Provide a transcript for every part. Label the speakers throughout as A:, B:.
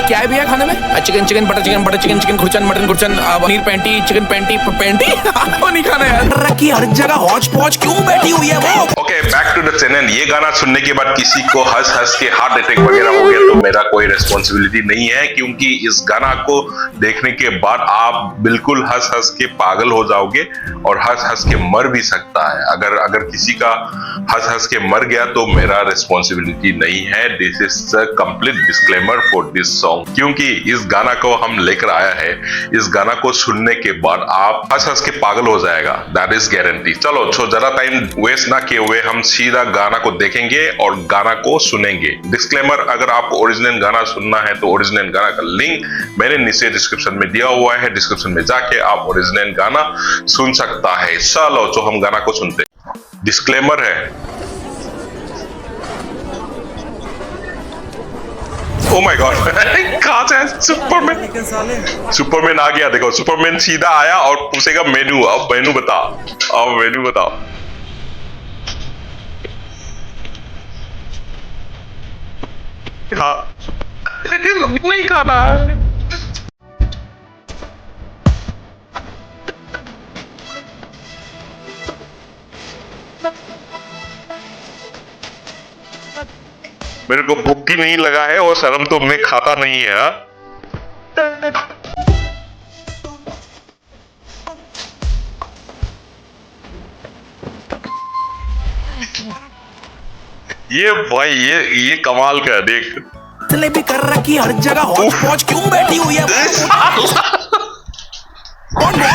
A: क्या है भैया खाने में? Chicken chicken butter chicken chicken खुरचन मटन खुरचन पनीर पैंटी चिकन पैंटी पैंटी वो नहीं खाना यार। रखी हर जगह हौच पौच क्यों बैठी हुई है वो?
B: Okay, back to the channel. ये गाना सुनने के बाद किसी को हंस हंस के हार्ट अटैक वगैरह हो गया तो मेरा कोई रिस्पॉन्सिबिलिटी नहीं है, क्योंकि इस गाना को देखने के बाद आप बिल्कुल हंस हंस के पागल हो जाओगे और हंस हंस के मर भी सकता है। अगर किसी का हंस हंस के मर गया तो मेरा रिस्पॉन्सिबिलिटी नहीं है। This is the complete disclaimer for this song, क्योंकि इस गाना को हम लेकर आया है। इस गाना को सुनने के बाद आप हंस हंस के पागल हो जाएगा, दैट इज गारंटी। चलो ज्यादा टाइम वेस्ट ना किए हुए हम सीधा गाना को देखेंगे और गाना को सुनेंगे। डिस्क्लेमर, अगर आपको ओरिजिनल गाना सुनना है तो ओरिजिनल गाना का लिंक मैंने नीचे डिस्क्रिप्शन में दिया हुआ है। डिस्क्रिप्शन में जाके आप ओरिजिनल गाना सुन सकता है। चलो तो हम गाना को सुनते। डिस्क्लेमर है, ओ माय गॉड, कहां से सुपरमैन आ गया। देखो सुपरमैन सीधा आया और पूछेगा मेनू, अब मेनू बता, अब मेनू बताओ। हाँ नहीं खाना है। मेरे को भूख ही नहीं लगा है और शर्म तो मैं खाता नहीं है। ये भाई ये कमाल का, देख
A: जलेबी कर रखी हर जगह हौच पौच क्यों बैठी हुई है?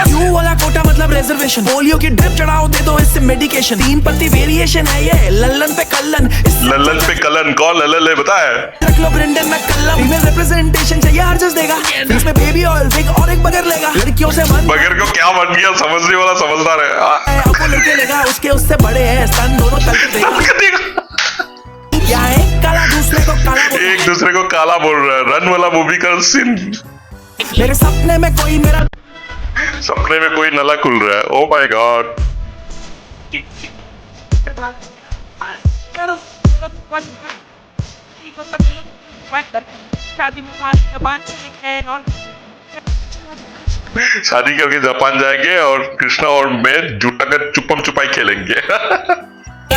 A: यू वाला कोटा मतलब रिजर्वेशन, पोलियो की ड्रिप चढ़ाओ दे दो इससे मेडिकेशन। 3 पत्ती वेरिएशन है ये, लल्लन पे कल्लन।
B: लल्लन पे कल्लन कौन लल्लन है बता है?
A: रख लो ब्रेंडन में कल्लम। फीमेल रिप्रेजेंटेशन चाहिए हर चीज देगा। इसमें बेबी ऑयल विग और एक बगर लेगा। लड़कियों से मन
B: बगर को क्या बन गया, समझने वाला समझदार है।
A: आपको लड़के लेगा, उसके उससे बड़े हैं स्तन दोनों तलते देगा। क्या है काला दूसरे को काला बोल,
B: एक दूसरे को काला बोल रहा है। रन वाला मूवी का सीन।
A: मेरे सपने में कोई मेरा
B: सपने में कोई नला खुल रहा है। ओ माय गॉड, शादी करके जापान जाएंगे और कृष्णा और मैं जूटा कर चुपम छुपाई खेलेंगे।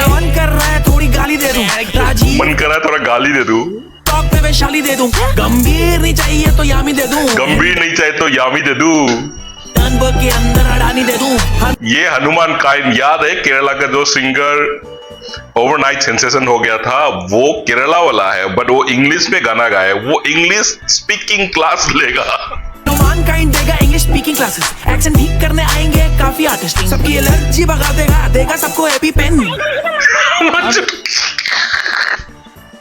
A: मन कर रहा है थोड़ी गाली दे दूं, राजी
B: मन कर रहा है थोड़ा गाली दे दूं,
A: टॉप पे वैशाली दे दूं। गंभीर नहीं चाहिए तो यामी दे दूं,
B: गंभीर नहीं चाहिए तो यामी दे दूं,
A: टर्नबर्ग के अंदर अडानी दे दूं।
B: ये हनुमान काइन याद है? केरला का जो सिंगर ओवरनाइट सेंसेशन हो गया था वो केरला वाला है, बट वो इंग्लिश में गाना गाए। वो इंग्लिश स्पीकिंग क्लास लेगा।
A: हनुमान काइंड देगा इंग्लिश स्पीकिंग क्लासेस। एक्सेंट ठीक करने आएंगे काफी आर्टिस्ट, सबकी एलर्जी भगा देगा, देगा सबको हैप्पी पेन।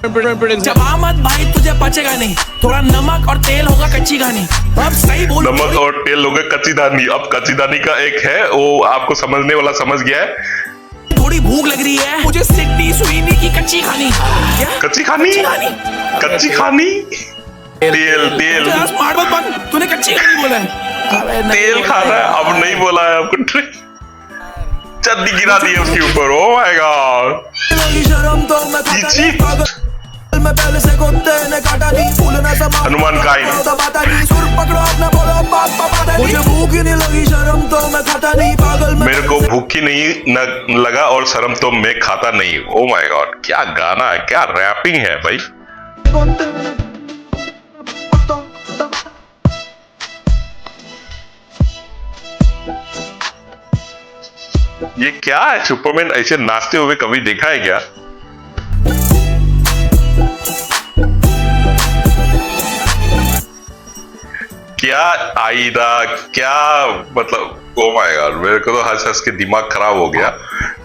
A: जब मत भाई तुझे पचेगा नहीं, थोड़ा नमक और तेल होगा कच्ची घानी। अब सही बोल,
B: नमक और तेल होगा कच्ची दानी। अब कच्ची दानी का एक है, वो आपको समझने वाला समझ गया है।
A: थोड़ी भूख लग रही है मुझे, सिड्नी स्वीनी की कच्ची खानी। क्या
B: कच्ची खानी? कच्ची खानी? तेल तेल
A: स्मार्ट मत बन, तूने कच्ची खानी बोला है।
B: तेल खाना है, अब नहीं बोला है आपको। चटनी गिरा दी है उसके ऊपर। ओ माय गॉड,
A: शर्म तो मैं मैं पहले से कुत्ते ने काटा नहीं, फूलना सा
B: हनुमान काइन
A: सुर पकड़ो अपना बोलो पापा। मुझे भूख ही नहीं लगी, शर्म तो मैं खाता नहीं, पागल
B: मेरे को भूख ही नहीं न लगा और शर्म तो मैं खाता नहीं। ओ माय गॉड, क्या गाना है, क्या रैपिंग है भाई। ये क्या है? सुपरमैन ऐसे नाचते हुए कभी देखा है क्या? क्या आईदा, क्या मतलब, ओ माय गॉड, मेरे को तो हंस हंस के दिमाग खराब हो गया।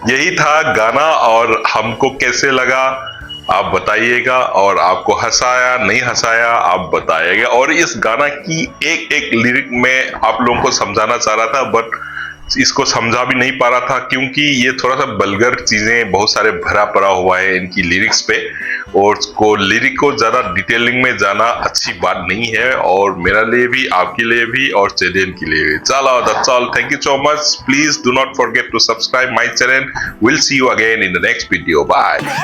B: यही था गाना और हमको कैसे लगा आप बताइएगा, और आपको हंसाया नहीं हंसाया आप बताइएगा। और इस गाना की एक एक लिरिक में आप लोगों को समझाना चाह रहा था, बट इसको समझा भी नहीं पा रहा था, क्योंकि ये थोड़ा सा बल्गर चीजें बहुत सारे भरा पड़ा हुआ है इनकी लिरिक्स पे, और उसको लिरिक को ज्यादा डिटेलिंग में जाना अच्छी बात नहीं है, और मेरे लिए भी, आपके लिए भी, और चैनल के लिए भी। चलो that's all, thank you so much. Please do not forget to subscribe my channel. Will see you again in the next video. Bye.